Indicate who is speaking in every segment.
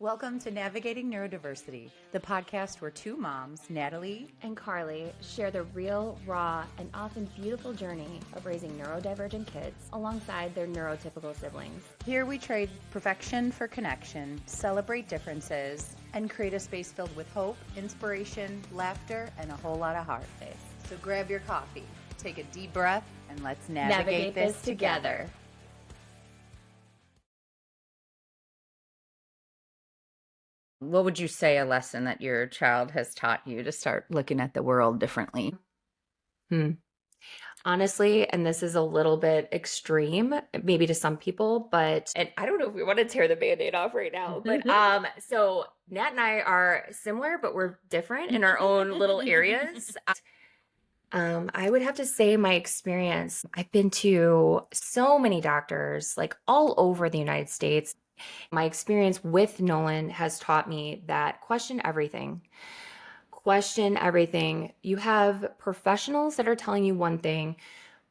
Speaker 1: Welcome to Navigating Neurodiversity, the podcast where two moms, Natalie
Speaker 2: and Carly, share the real, raw, and often beautiful journey of raising neurodivergent kids alongside their neurotypical siblings.
Speaker 1: Here we trade perfection for connection, celebrate differences, and create a space filled with hope, inspiration, laughter, and a whole lot of heart. So grab your coffee, take a deep breath, and let's navigate this together. What would you say a lesson that your child has taught you to start looking at the world differently?
Speaker 2: Honestly, and this is a little bit extreme, maybe to some people, and I don't know if we want to tear the Band-Aid off right now, but so Nat and I are similar, but we're different in our own little areas. I would have to say my experience, I've been to so many doctors, like all over the United States. My experience with Nolan has taught me that question everything. Question everything. You have professionals that are telling you one thing,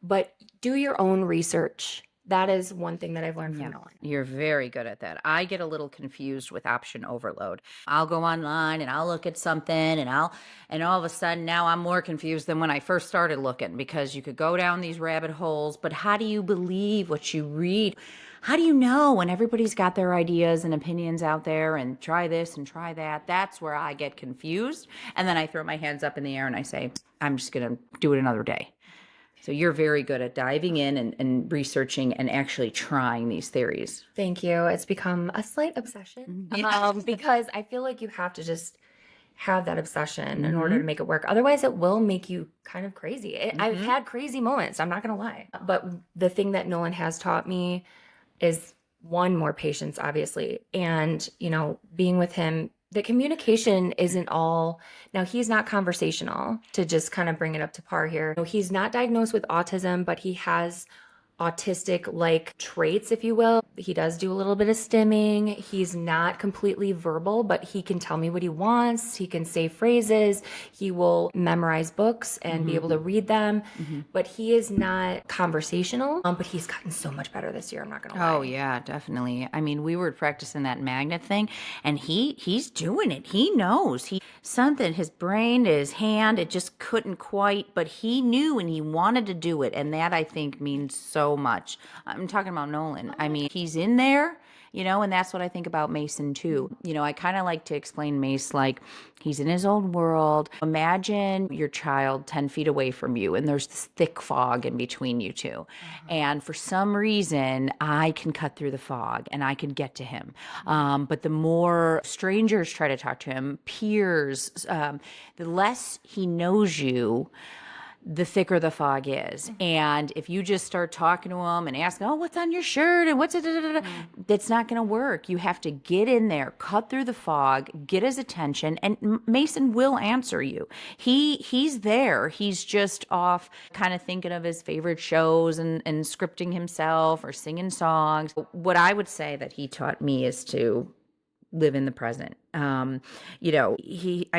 Speaker 2: but do your own research. That is one thing that I've learned from Nolan.
Speaker 1: You're very good at that. I get a little confused with option overload. I'll go online and I'll look at something and all of a sudden now I'm more confused than when I first started looking, because you could go down these rabbit holes, but how do you believe what you read? How do you know when everybody's got their ideas and opinions out there and try this and try that? That's where I get confused. And then I throw my hands up in the air and I say, I'm just going to do it another day. So you're very good at diving in and researching and actually trying these theories.
Speaker 2: Thank you. It's become a slight obsession because I feel like you have to just have that obsession in order to make it work. Otherwise, it will make you kind of crazy. I've had crazy moments. I'm not going to lie. But the thing that Nolan has taught me is one, more patience, obviously. And, being with him, the communication isn't all, now he's not conversational, to just kind of bring it up to par here. He's not diagnosed with autism, but he has autistic-like traits, if you will. He does do a little bit of stimming. He's not completely verbal, but he can tell me what he wants. He can say phrases. He will memorize books and be able to read them. But he is not conversational. But he's gotten so much better this year, I'm not going to lie.
Speaker 1: Oh, yeah, definitely. I mean, we were practicing that magnet thing, and he's doing it. He knows. Something, his brain, his hand, it just couldn't quite, but he knew and he wanted to do it. And that, I think, means so much. I'm talking about Nolan. I mean, he's in there, and that's what I think about Mason too. I kind of like to explain Mace like he's in his own world. Imagine your child 10 feet away from you and there's this thick fog in between you two. And for some reason, I can cut through the fog and I can get to him. But the more strangers try to talk to him, peers, the less he knows you, the thicker the fog is. And if you just start talking to him and asking, oh, what's on your shirt and what's it, that's not going to work. You have to get in there, cut through the fog, get his attention, and Mason will answer you. He's there. He's just off kind of thinking of his favorite shows and scripting himself or singing songs. What I would say that he taught me is to live in the present. I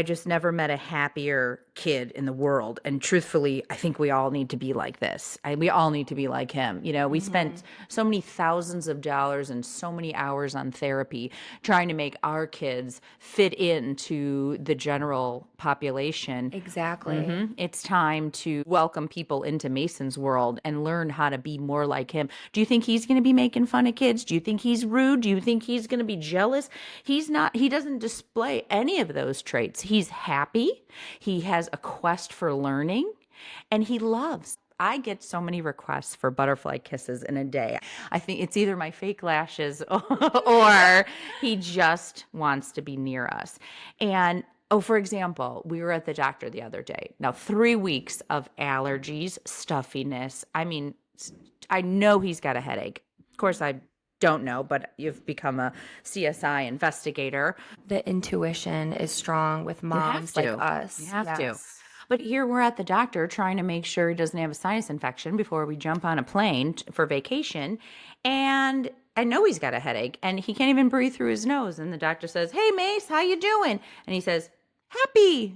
Speaker 1: just never met a happier kid in the world. And truthfully, I think we all need to be like this. We all need to be like him. We spent so many thousands of dollars and so many hours on therapy trying to make our kids fit into the general population.
Speaker 2: Exactly.
Speaker 1: It's time to welcome people into Mason's world and learn how to be more like him. Do you think he's going to be making fun of kids? Do you think he's rude? Do you think he's going to be jealous? He's not. He doesn't display any of those traits. He's happy. He has a quest for learning, and he loves. I get so many requests for butterfly kisses in a day. I think it's either my fake lashes or he just wants to be near us. And for example, we were at the doctor the other day. Now, 3 weeks of allergies, stuffiness. I mean, I know he's got a headache. Of course, I don't know, but you've become a CSI investigator.
Speaker 2: The intuition is strong with moms like us.
Speaker 1: You have to. But here we're at the doctor trying to make sure he doesn't have a sinus infection before we jump on a plane for vacation. And I know he's got a headache and he can't even breathe through his nose. And the doctor says, hey, Mace, how you doing? And he says, happy.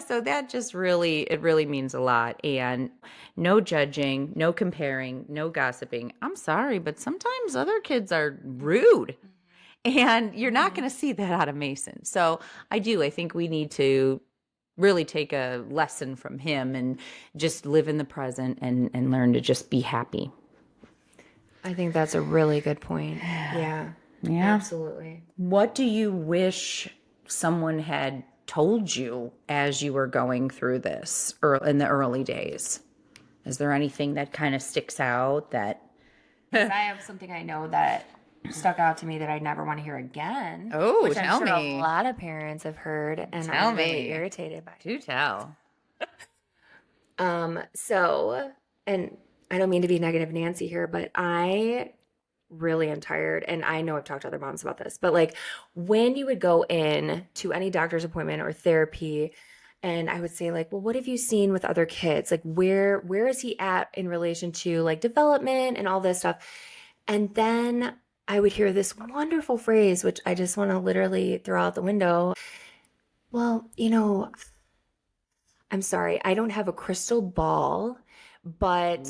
Speaker 1: So that just it really means a lot. And no judging, no comparing, no gossiping. I'm sorry, but sometimes other kids are rude. And you're not going to see that out of Mason. So I think we need to really take a lesson from him and just live in the present and learn to just be happy.
Speaker 2: I think that's a really good point. Yeah.
Speaker 1: Yeah.
Speaker 2: Absolutely.
Speaker 1: What do you wish someone had told you as you were going through this or in the early days? Is there anything that kind of sticks out that...
Speaker 2: I have something I know that stuck out to me that I never want to hear again.
Speaker 1: Oh,
Speaker 2: which
Speaker 1: tell
Speaker 2: I'm sure
Speaker 1: me.
Speaker 2: a lot of parents have heard, and
Speaker 1: Tell
Speaker 2: I'm really
Speaker 1: me.
Speaker 2: irritated by it.
Speaker 1: Do tell.
Speaker 2: So, and I don't mean to be negative Nancy here, but I really am tired. And I know I've talked to other moms about this, but like when you would go in to any doctor's appointment or therapy, and I would say like, well, what have you seen with other kids? Like where is he at in relation to like development and all this stuff? And then I would hear this wonderful phrase, which I just want to literally throw out the window. Well, I'm sorry, I don't have a crystal ball, but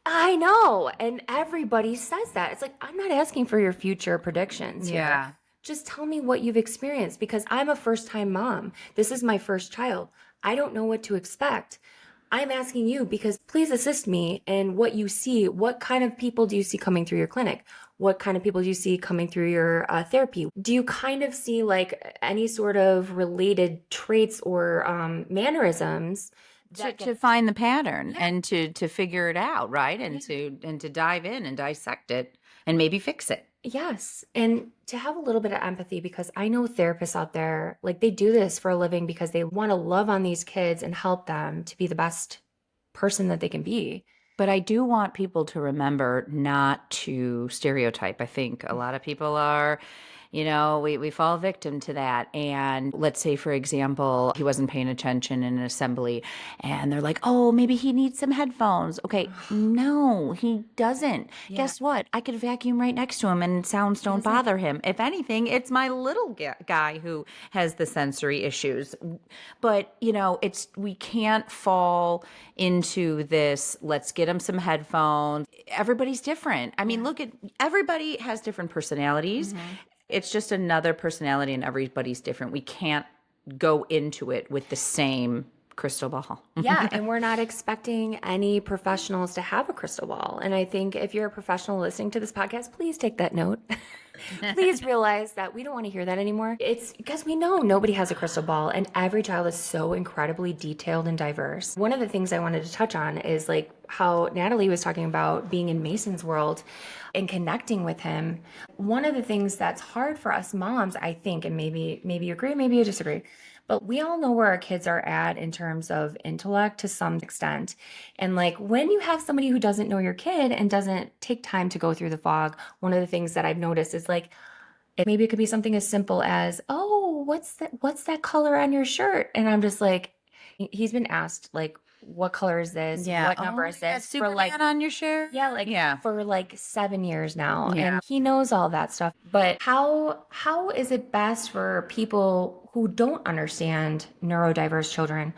Speaker 2: I know. And everybody says that. It's like, I'm not asking for your future predictions here. Just tell me what you've experienced, because I'm a first-time mom. This is my first child. I don't know what to expect. I'm asking you because please assist me in what you see. What kind of people do you see coming through your clinic? What kind of people do you see coming through your therapy? Do you kind of see like any sort of related traits or mannerisms
Speaker 1: To find the pattern and to figure it out, right? And to dive in and dissect it and maybe fix it.
Speaker 2: Yes. And to have a little bit of empathy, because I know therapists out there, like they do this for a living because they want to love on these kids and help them to be the best person that they can be.
Speaker 1: But I do want people to remember not to stereotype. I think a lot of people are, we fall victim to that. And let's say, for example, he wasn't paying attention in an assembly and they're like, oh, maybe he needs some headphones. Okay, no, he doesn't.
Speaker 2: Yeah.
Speaker 1: Guess what? I could vacuum right next to him and sounds don't bother him. If anything, it's my little guy who has the sensory issues. But, we can't fall into this, let's get him some headphones. Everybody's different. I mean, everybody has different personalities. It's just another personality and everybody's different. We can't go into it with the same crystal ball.
Speaker 2: Yeah, and we're not expecting any professionals to have a crystal ball. And I think if you're a professional listening to this podcast, please take that note. Please realize that we don't want to hear that anymore. It's because we know nobody has a crystal ball and every child is so incredibly detailed and diverse. One of the things I wanted to touch on is like how Natalie was talking about being in Mason's world and connecting with him. One of the things that's hard for us moms, I think, and maybe you agree, maybe you disagree, but we all know where our kids are at in terms of intellect to some extent. And like when you have somebody who doesn't know your kid and doesn't take time to go through the fog, one of the things that I've noticed is like, maybe it could be something as simple as, oh, what's that color on your shirt? And I'm just like, he's been asked like, what color is this?
Speaker 1: Yeah.
Speaker 2: What number is this?
Speaker 1: Superman for like on your shirt?
Speaker 2: Yeah, for like 7 years now.
Speaker 1: Yeah.
Speaker 2: And he knows all that stuff. But how is it best for people who don't understand neurodiverse children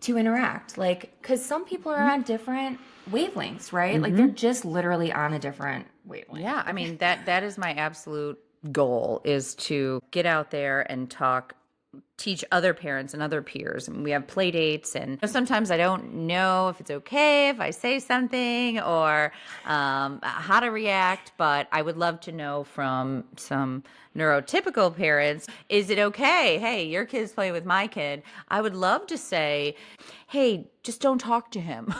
Speaker 2: to interact? Like, because some people are on different wavelengths, right? Like they're just literally on a different wavelength.
Speaker 1: Yeah. I mean, that is my absolute goal, is to get out there and teach other parents and other peers. And we have play dates, and sometimes I don't know if it's okay if I say something or how to react, but I would love to know from some neurotypical parents, is it okay? Hey, your kid's playing with my kid. I would love to say, hey, just don't talk to him.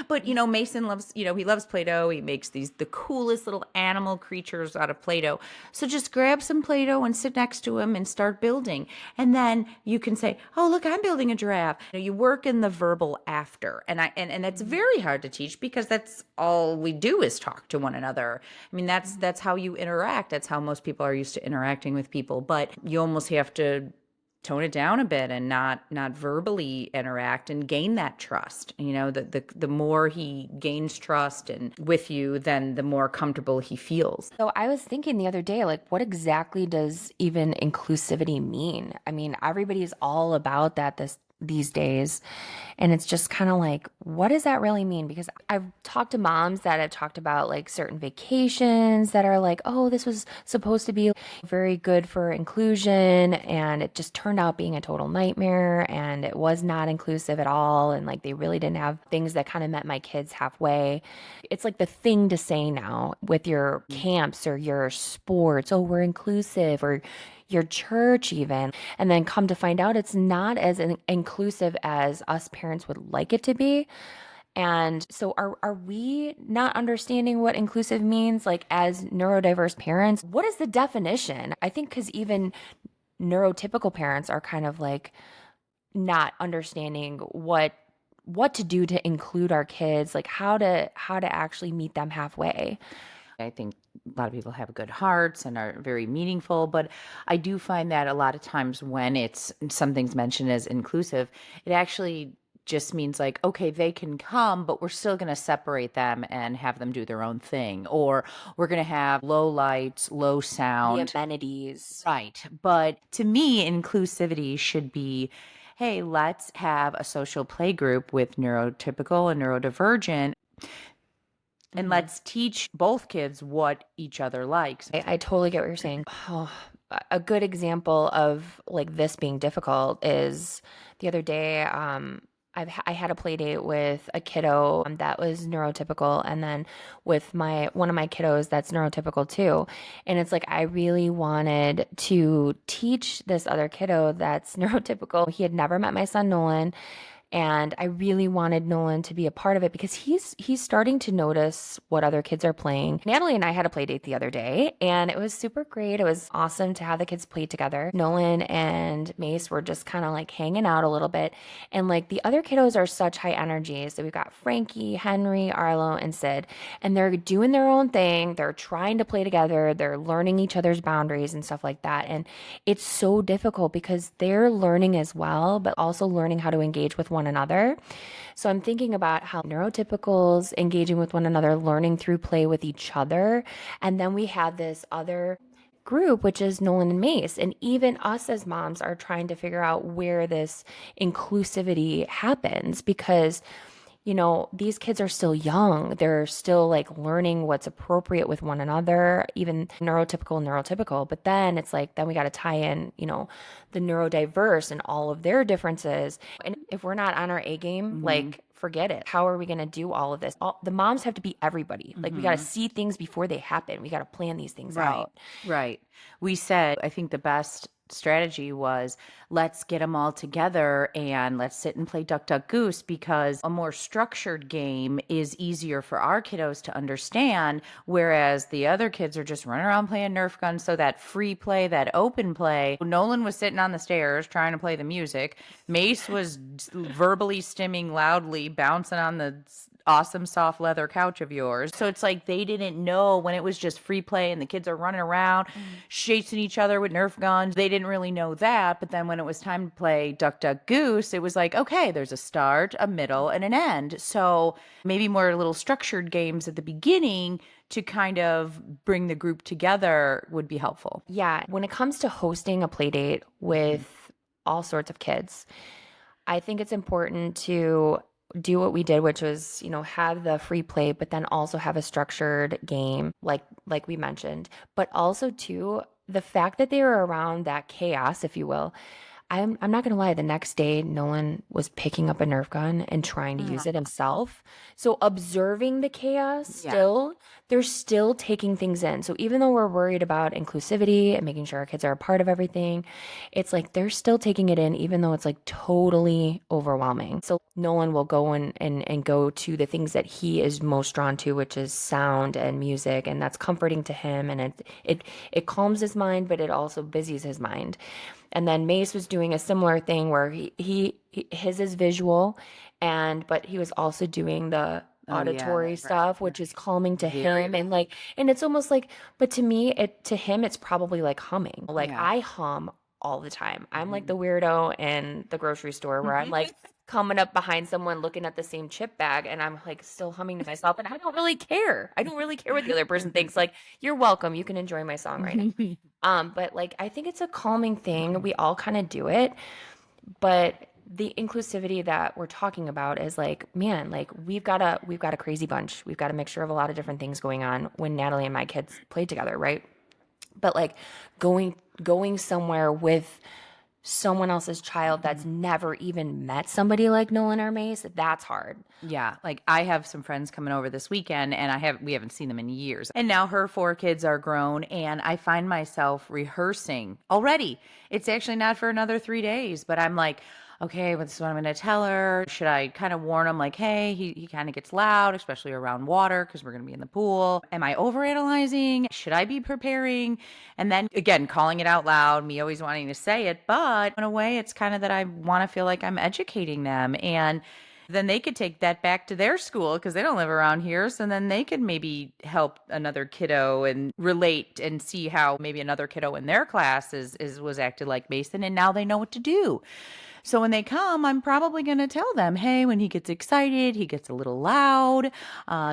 Speaker 1: But, Mason loves, he loves Play-Doh. He makes the coolest little animal creatures out of Play-Doh. So just grab some Play-Doh and sit next to him and start building. And then you can say, oh, look, I'm building a giraffe. You work in the verbal after. And that's very hard to teach because that's all we do is talk to one another. I mean, that's how you interact. That's how most people are used to interacting with people. But you almost have to tone it down a bit and not verbally interact and gain that trust. The more he gains trust and with you, then the more comfortable he feels.
Speaker 2: So I was thinking the other day, like, what exactly does even inclusivity mean? I mean, everybody is all about that, this these days. And it's just kind of like, what does that really mean? Because I've talked to moms that have talked about like certain vacations that are like, oh, this was supposed to be very good for inclusion. And it just turned out being a total nightmare. And it was not inclusive at all. And like they really didn't have things that kind of met my kids halfway. It's like the thing to say now with your camps or your sports. Oh, we're inclusive, or your church even. And then come to find out it's not as inclusive as us parents would like it to be. And so are we not understanding what inclusive means, like as neurodiverse parents? What is the definition? I think because even neurotypical parents are kind of like not understanding what to do to include our kids, like how to actually meet them halfway.
Speaker 1: I think a lot of people have good hearts and are very meaningful, but I do find that a lot of times when it's something's mentioned as inclusive, it actually just means like, okay, they can come, but we're still going to separate them and have them do their own thing. Or we're going to have low lights, low
Speaker 2: The
Speaker 1: sound.
Speaker 2: amenities.
Speaker 1: Right. But to me, inclusivity should be, hey, let's have a social play group with neurotypical and neurodivergent, and
Speaker 2: Mhm.
Speaker 1: let's teach both kids what each other likes.
Speaker 2: I totally get what you're saying. Oh, a good example of like this being difficult is the other day, I had a play date with a kiddo that was neurotypical, and then with my one of my kiddos that's neurotypical too. And it's like I really wanted to teach this other kiddo that's neurotypical. He had never met my son Nolan, and I really wanted Nolan to be a part of it because he's starting to notice what other kids are playing. Natalie and I had a play date the other day, and it was super great. It was awesome to have the kids play together. Nolan and Mace were just kind of like hanging out a little bit. And like the other kiddos are such high energy. So we've got Frankie, Henry, Arlo, and Sid, and they're doing their own thing. They're trying to play together. They're learning each other's boundaries and stuff like that. And it's so difficult because they're learning as well, but also learning how to engage with one another. So I'm thinking about how neurotypicals engaging with one another, learning through play with each other. And then we have this other group, which is Nolan and Mace. And even us as moms are trying to figure out where this inclusivity happens because these kids are still young. They're still like learning what's appropriate with one another, even neurotypical. But then it's like, then we got to tie in, the neurodiverse and all of their differences. And if we're not on our A game,
Speaker 1: Mhm.
Speaker 2: like, forget it. How are we going to do all of this? The moms have to be everybody. Like, we got to
Speaker 1: Mhm.
Speaker 2: see things before they happen. We got to plan these things
Speaker 1: Right.
Speaker 2: out.
Speaker 1: Right. We said, I think the best strategy was let's get them all together and let's sit and play Duck Duck Goose, because a more structured game is easier for our kiddos to understand, whereas the other kids are just running around playing Nerf guns. So that free play, that open play, Nolan was sitting on the stairs trying to play the music. Mace was verbally stimming loudly, bouncing on the awesome soft leather couch of yours. So it's like they didn't know when it was just free play and the kids are running around chasing each other with Nerf guns. They didn't really know that. But then when it was time to play Duck Duck Goose, it was like, okay, there's a start, a middle, and an end. So maybe more little structured games at the beginning to kind of bring the group together would be helpful.
Speaker 2: Yeah, when it comes to hosting a play date with all sorts of kids, I think it's important to do what we did, which was, have the free play, but then also have a structured game, like we mentioned. But also too, the fact that they were around that chaos, if you will. I'm not gonna lie, the next day Nolan was picking up a Nerf gun and trying to use it himself. So observing the chaos
Speaker 1: Yeah.
Speaker 2: still, they're still taking things in. So even though we're worried about inclusivity and making sure our kids are a part of everything, it's like they're still taking it in, even though it's like totally overwhelming. So Nolan will go and go to the things that he is most drawn to, which is sound and music, and that's comforting to him. And it calms his mind, but it also busies his mind. And then Mace was doing a similar thing where his is visual, but he was also doing the
Speaker 1: Oh, yeah.
Speaker 2: auditory
Speaker 1: That's right.
Speaker 2: stuff, which is calming to
Speaker 1: Very.
Speaker 2: him. And it's almost like, but to me, to him, it's probably like humming. Like
Speaker 1: Yeah.
Speaker 2: I hum all the time. I'm like
Speaker 1: Mhm.
Speaker 2: the weirdo in the grocery store where I'm like coming up behind someone looking at the same chip bag and I'm like still humming to myself, and I don't really care. I don't really care what the other person thinks. Like, you're welcome. You can enjoy my song right now. But like I think it's a calming thing. We all kind of do it, but the inclusivity that we're talking about is like, man, like we've got a crazy bunch. We've got a mixture of a lot of different things going on when Natalie and my kids played together, right? But like going somewhere with someone else's child that's never even met somebody like Nolan or Mace, that's hard.
Speaker 1: Yeah, like I have some friends coming over this weekend and we haven't seen them in years. And now her 4 kids are grown and I find myself rehearsing already. It's actually not for another 3 days, but I'm like, okay, well, this is what I'm going to tell her. Should I kind of warn him like, hey, he kind of gets loud, especially around water because we're going to be in the pool. Am I overanalyzing? Should I be preparing? And then again, calling it out loud, me always wanting to say it, but in a way, it's kind of that I want to feel like I'm educating them. And then they could take that back to their school because they don't live around here. So then they could maybe help another kiddo and relate and see how maybe another kiddo in their class was acted like Mason, and now they know what to do. So when they come, I'm probably going to tell them, hey, when he gets excited, he gets a little loud.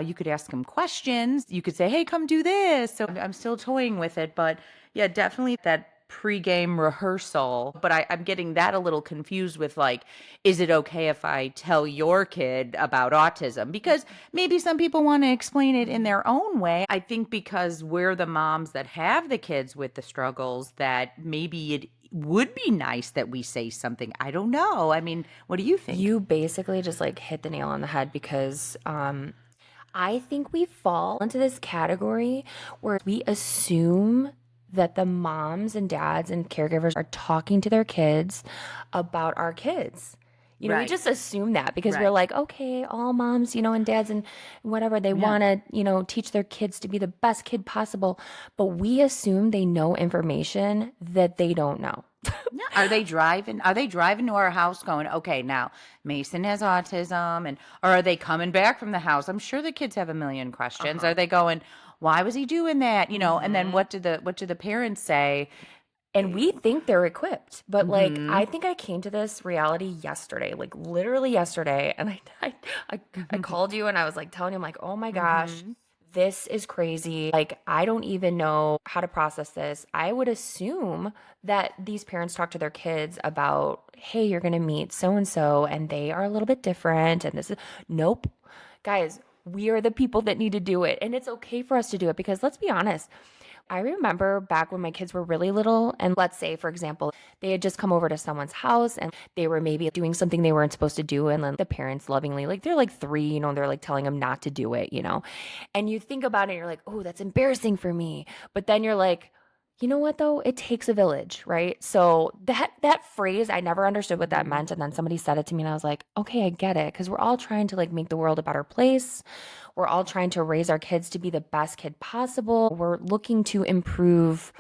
Speaker 1: You could ask him questions. You could say, hey, come do this. So I'm still toying with it. But yeah, definitely that pre-game rehearsal. But I'm getting that a little confused with like, is it okay if I tell your kid about autism? Because maybe some people want to explain it in their own way. I think because we're the moms that have the kids with the struggles, that maybe it would be nice that we say something. I don't know. I mean, what do you think?
Speaker 2: You basically just like hit the nail on the head because I think we fall into this category where we assume that the moms and dads and caregivers are talking to their kids about our kids. You know, we
Speaker 1: Right.
Speaker 2: just assume that because we're
Speaker 1: Right.
Speaker 2: like, okay, all moms, and dads and whatever, they want to, teach their kids to be the best kid possible. But we assume they know information that they don't know.
Speaker 1: No. Are they driving? Are they driving to our house going, okay, now Mason has autism, or are they coming back from the house? I'm sure the kids have a million questions. Are they going, why was he doing that? And then what do the parents say?
Speaker 2: And we think they're equipped. But like,
Speaker 1: Mm-hmm.
Speaker 2: I think I came to this reality yesterday, like literally yesterday. And I called you and I was like telling him, like, oh my gosh,
Speaker 1: Mm-hmm.
Speaker 2: this is crazy. Like, I don't even know how to process this. I would assume that these parents talk to their kids about, hey, you're going to meet so and so, and they are a little bit different. And this is, nope. Guys, we are the people that need to do it. And it's okay for us to do it because let's be honest. I remember back when my kids were really little, and let's say, for example, they had just come over to someone's house and they were maybe doing something they weren't supposed to do. And then the parents lovingly, like they're like 3, they're like telling them not to do it, And you think about it, and you're like, oh, that's embarrassing for me. But then you're like, you know what though? It takes a village, right? So that phrase, I never understood what that meant. And then somebody said it to me and I was like, okay, I get it. Because we're all trying to like make the world a better place. We're all trying to raise our kids to be the best kid possible. We're looking to improve,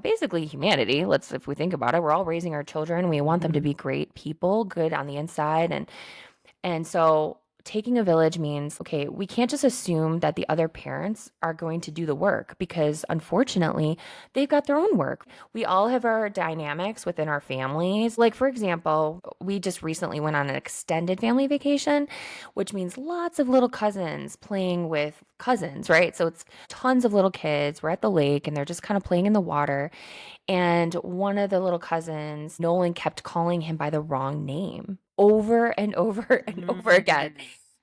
Speaker 2: basically humanity. If we think about it, we're all raising our children. We want them to be great people, good on the inside. And so taking a village means, okay, we can't just assume that the other parents are going to do the work because unfortunately, they've got their own work. We all have our dynamics within our families. Like, for example, we just recently went on an extended family vacation, which means lots of little cousins playing with cousins, right? So it's tons of little kids. We're at the lake and they're just kind of playing in the water. And one of the little cousins, Nolan, kept calling him by the wrong name over and over and over again.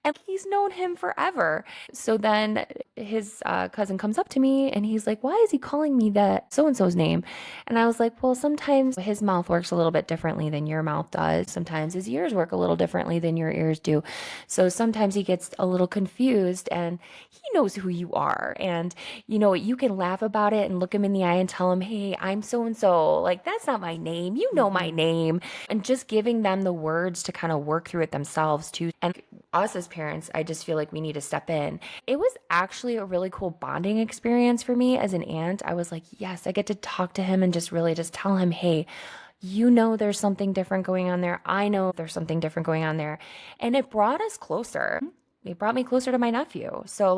Speaker 2: And he's known him forever. So then his cousin comes up to me and he's like, why is he calling me that so-and-so's name? And I was like, well, sometimes his mouth works a little bit differently than your mouth does. Sometimes his ears work a little differently than your ears do. So sometimes he gets a little confused and he knows who you are. And, you can laugh about it and look him in the eye and tell him, hey, I'm so-and-so. Like, that's not my name. You know my name. And just giving them the words to kind of work through it themselves too. And us as parents, I just feel like we need to step in. It was actually a really cool bonding experience for me as an aunt. I was like, yes, I get to talk to him and just really just tell him, hey, there's something different going on there. I know there's something different going on there. And it brought us closer. It brought me closer to my nephew. So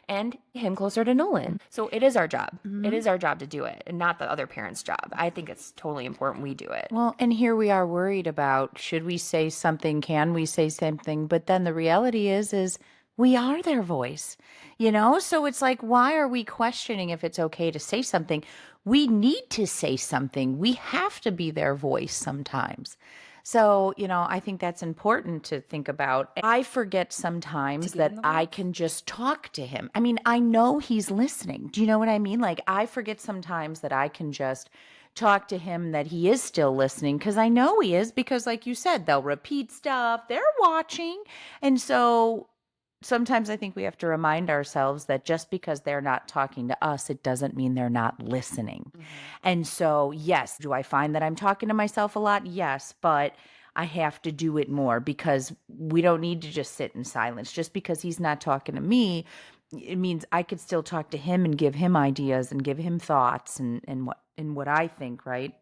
Speaker 2: and him closer to Nolan. So it is our job. It is our job to do it and not the other parent's job. I think it's totally important we do it.
Speaker 1: Well, and here we are worried about, should we say something? Can we say something? But then the reality is we are their voice, So it's like, why are we questioning if it's okay to say something? We need to say something. We have to be their voice sometimes. So, I think that's important to think about. I forget sometimes
Speaker 2: give him
Speaker 1: that
Speaker 2: the
Speaker 1: I
Speaker 2: words?
Speaker 1: can just talk to him. I mean, I know he's listening. Do you know what I mean? Like, I forget sometimes that I can just talk to him, that he is still listening, because I know he is, because, like you said, they'll repeat stuff, they're watching. And so sometimes I think we have to remind ourselves that just because they're not talking to us, it doesn't mean they're not listening. And so, yes, do I find that I'm talking to myself a lot? Yes, but I have to do it more, because we don't need to just sit in silence. Just because he's not talking to me, it means I could still talk to him and give him ideas and give him thoughts and what I think, right?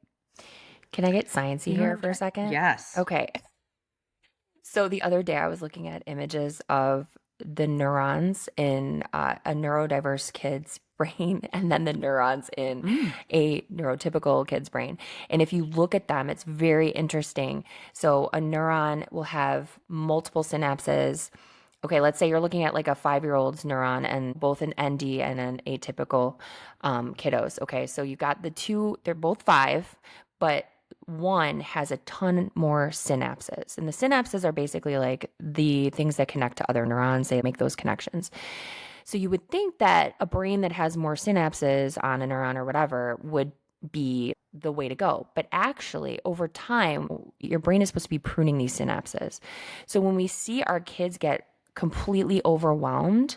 Speaker 2: Can I get sciencey
Speaker 1: You know what
Speaker 2: here
Speaker 1: I'm
Speaker 2: for a
Speaker 1: trying?
Speaker 2: second?
Speaker 1: Yes.
Speaker 2: Okay. So the other day I was looking at images of the neurons in a neurodiverse kid's brain and then the neurons in
Speaker 1: Mm.
Speaker 2: a neurotypical kid's brain. And if you look at them, it's very interesting. So a neuron will have multiple synapses. Okay, let's say you're looking at like a 5-year-old's neuron and both an ND and an atypical kiddos. Okay, so you got the two, they're both 5, but one has a ton more synapses. And the synapses are basically like the things that connect to other neurons, they make those connections. So you would think that a brain that has more synapses on a neuron or whatever would be the way to go. But actually, over time, your brain is supposed to be pruning these synapses. So when we see our kids get completely overwhelmed,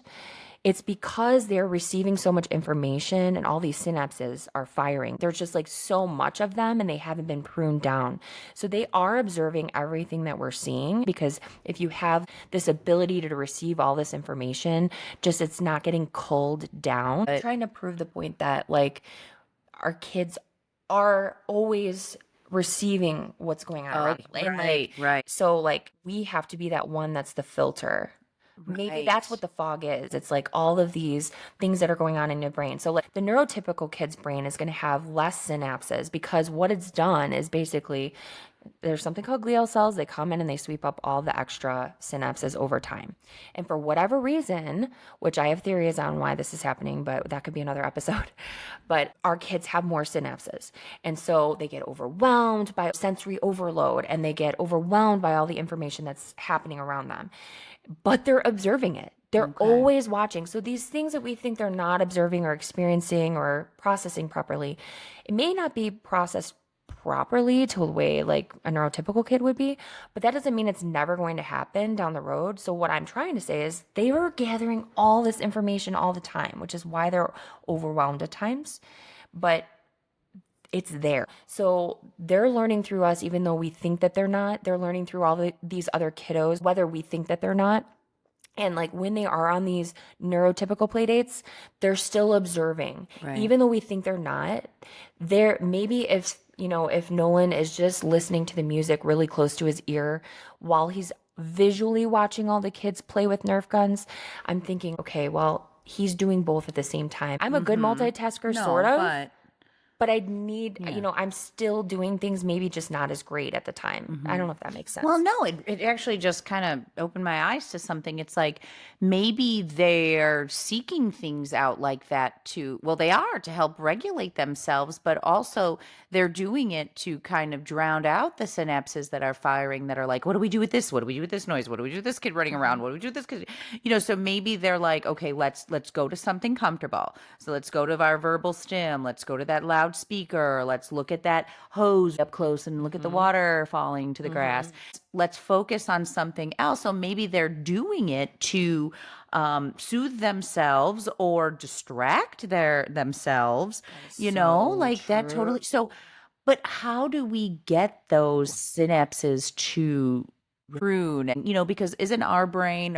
Speaker 2: it's because they're receiving so much information and all these synapses are firing. There's just like so much of them and they haven't been pruned down. So they are observing everything that we're seeing, because if you have this ability to receive all this information, just it's not getting culled down. I'm trying to prove the point that like our kids are always receiving what's going on around them. And like,
Speaker 1: Right.
Speaker 2: so like we have to be that one that's the filter. Maybe that's what
Speaker 1: Right.
Speaker 2: the fog is. It's like all of these things that are going on in your brain. So like the neurotypical kid's brain is going to have less synapses, because what it's done is basically there's something called glial cells. They come in and they sweep up all the extra synapses over time. And for whatever reason, which I have theories on why this is happening, but that could be another episode. But our kids have more synapses. And so they get overwhelmed by sensory overload and they get overwhelmed by all the information that's happening around them. But they're observing it. They're
Speaker 1: Okay.
Speaker 2: always watching. So these things that we think they're not observing or experiencing or processing properly, it may not be processed properly to the way like a neurotypical kid would be, but that doesn't mean it's never going to happen down the road. So what I'm trying to say is they were gathering all this information all the time, which is why they're overwhelmed at times. But it's there. So they're learning through us, even though we think that they're not. They're learning through all these other kiddos, whether we think that they're not. And like when they are on these neurotypical play dates, they're still observing,
Speaker 1: Right.
Speaker 2: even though we think they're not. They're maybe if Nolan is just listening to the music really close to his ear while he's visually watching all the kids play with Nerf guns, I'm thinking, okay, well, he's doing both at the same time. I'm a good multitasker, sort
Speaker 1: No,
Speaker 2: of.
Speaker 1: but
Speaker 2: But I need,
Speaker 1: yeah.
Speaker 2: I'm still doing things maybe just not as great at the time. I don't know if that makes sense.
Speaker 1: Well, no, it actually just kind of opened my eyes to something. It's like maybe they're seeking things out like that well, they are to help regulate themselves, but also they're doing it to kind of drown out the synapses that are firing, that are like, what do we do with this? What do we do with this noise? What do we do with this kid running around? What do we do with this kid? So maybe they're like, okay, let's go to something comfortable. So let's go to our verbal stim. Let's go to that loudspeaker. Let's look at that hose up close and look at the water falling to the grass. Let's focus on something else. So maybe they're doing it to soothe themselves or distract themselves, like that totally. So, but how do we get those synapses to prune? And, because isn't our brain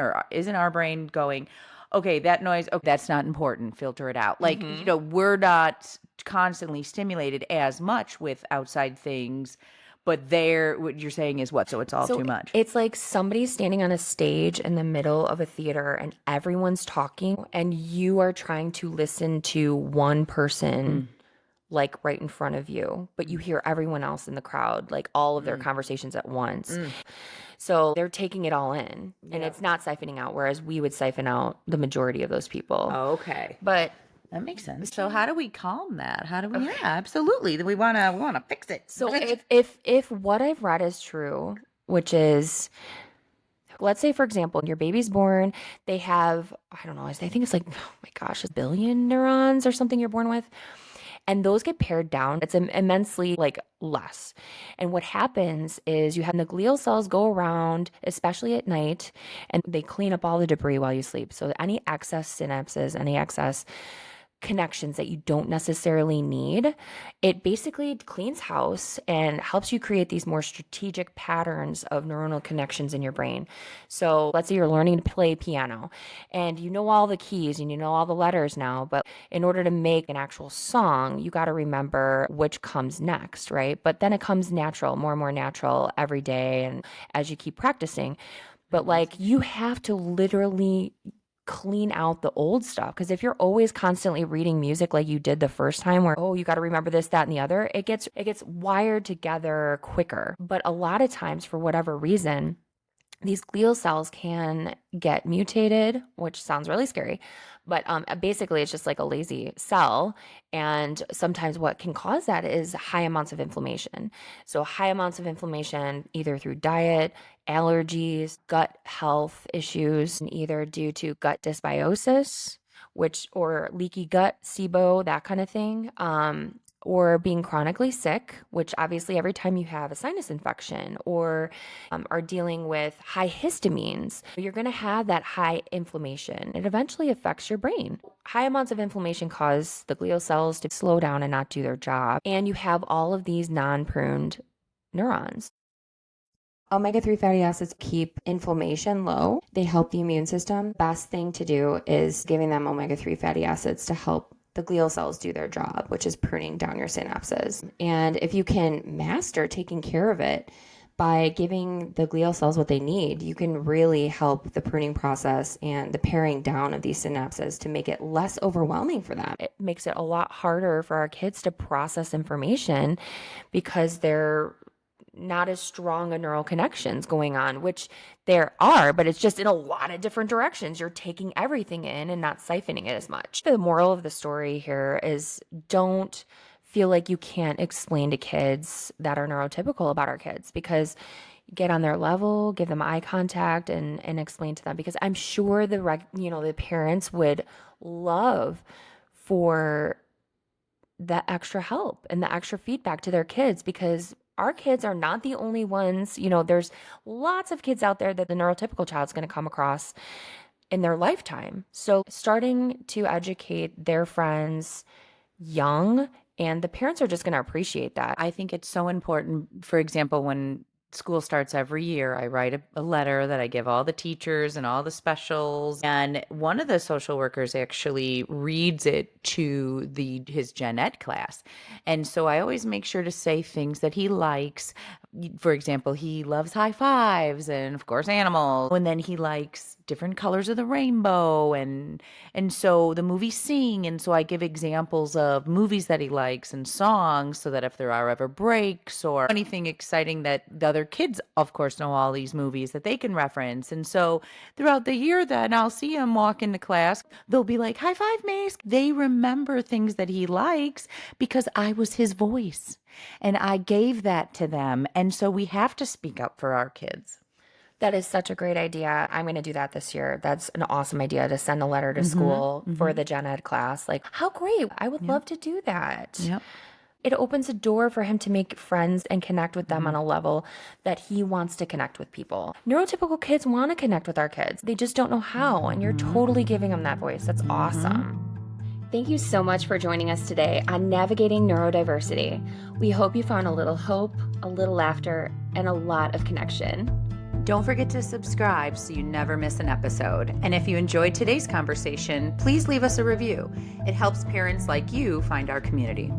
Speaker 1: going, okay, that noise, okay, that's not important, filter it out. Like, we're not constantly stimulated as much with outside things, but what you're saying is what? So it's all
Speaker 2: So
Speaker 1: too much.
Speaker 2: it's like somebody's standing on a stage in the middle of a theater and everyone's talking and you are trying to listen to one person like right in front of you, but you hear everyone else in the crowd, like all of their conversations at once. So they're taking it all in and it's not siphoning out, whereas we would siphon out the majority of those people.
Speaker 1: Okay.
Speaker 2: But
Speaker 1: That makes sense. So how do we calm that? How do we? Yeah, absolutely. We wanna fix it.
Speaker 2: So if what I've read is true, which is, let's say, for example, your baby's born, they have, I don't know, I think it's like, oh my gosh, a billion neurons or something you're born with. And those get pared down. It's immensely like less. And what happens is you have the glial cells go around, especially at night, and they clean up all the debris while you sleep. So any excess synapses, any excess connections that you don't necessarily need, it basically cleans house and helps you create these more strategic patterns of neuronal connections in your brain. So let's say you're learning to play piano and you know all the keys and you know all the letters now, but in order to make an actual song, you got to remember which comes next, right? But then it comes natural, more and more natural every day and as you keep practicing. But like you have to literally clean out the old stuff, because if you're always constantly reading music like you did the first time, where you got to remember this, that, and the other, it gets wired together quicker. But a lot of times, for whatever reason, these glial cells can get mutated, which sounds really scary, but basically it's just like a lazy cell. And sometimes what can cause that is high amounts of inflammation. So high amounts of inflammation, either through diet, allergies, gut health issues, and either due to gut dysbiosis, or leaky gut, SIBO, that kind of thing. Or being chronically sick, which obviously every time you have a sinus infection or are dealing with high histamines, you're going to have that high inflammation. It eventually affects your brain. High amounts of inflammation cause the glial cells to slow down and not do their job. And you have all of these non-pruned neurons. Omega-3 fatty acids keep inflammation low. They help the immune system. Best thing to do is giving them omega-3 fatty acids to help the glial cells do their job, which is pruning down your synapses. And if you can master taking care of it by giving the glial cells what they need, you can really help the pruning process and the paring down of these synapses to make it less overwhelming for them. It makes it a lot harder for our kids to process information because they're not as strong a neural connections going on, which there are, but it's just in a lot of different directions. You're taking everything in and not siphoning it as much. The moral of the story here is don't feel like you can't explain to kids that are neurotypical about our kids, because get on their level, give them eye contact and explain to them, because I'm sure the parents would love for the extra help and the extra feedback to their kids, because our kids are not the only ones. There's lots of kids out there that the neurotypical child's going to come across in their lifetime. So starting to educate their friends young, and the parents are just going to appreciate that.
Speaker 1: I think it's so important. For example, when school starts every year, I write a letter that I give all the teachers and all the specials. And one of the social workers actually reads it to his gen ed class. And so I always make sure to say things that he likes. For example, he loves high fives and of course animals. And then he likes different colors of the rainbow, and so the movie Sing, and so I give examples of movies that he likes and songs, so that if there are ever breaks or anything exciting, that the other kids of course know all these movies that they can reference. And so throughout the year, then I'll see him walk into class, they'll be like, high five, Mace. They remember things that he likes because I was his voice and I gave that to them. And so we have to speak up for our kids.
Speaker 2: That is such a great idea. I'm going to do that this year. That's an awesome idea, to send a letter to school for the gen ed class. Like, how great. I would love to do that.
Speaker 1: Yep.
Speaker 2: It opens a door for him to make friends and connect with them on a level that he wants to connect with people. Neurotypical kids want to connect with our kids. They just don't know how. And you're totally giving them that voice. That's awesome. Thank you so much for joining us today on Navigating Neurodiversity. We hope you found a little hope, a little laughter, and a lot of connection.
Speaker 1: Don't forget to subscribe so you never miss an episode. And if you enjoyed today's conversation, please leave us a review. It helps parents like you find our community.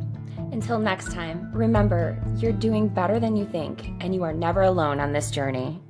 Speaker 2: Until next time, remember, you're doing better than you think, and you are never alone on this journey.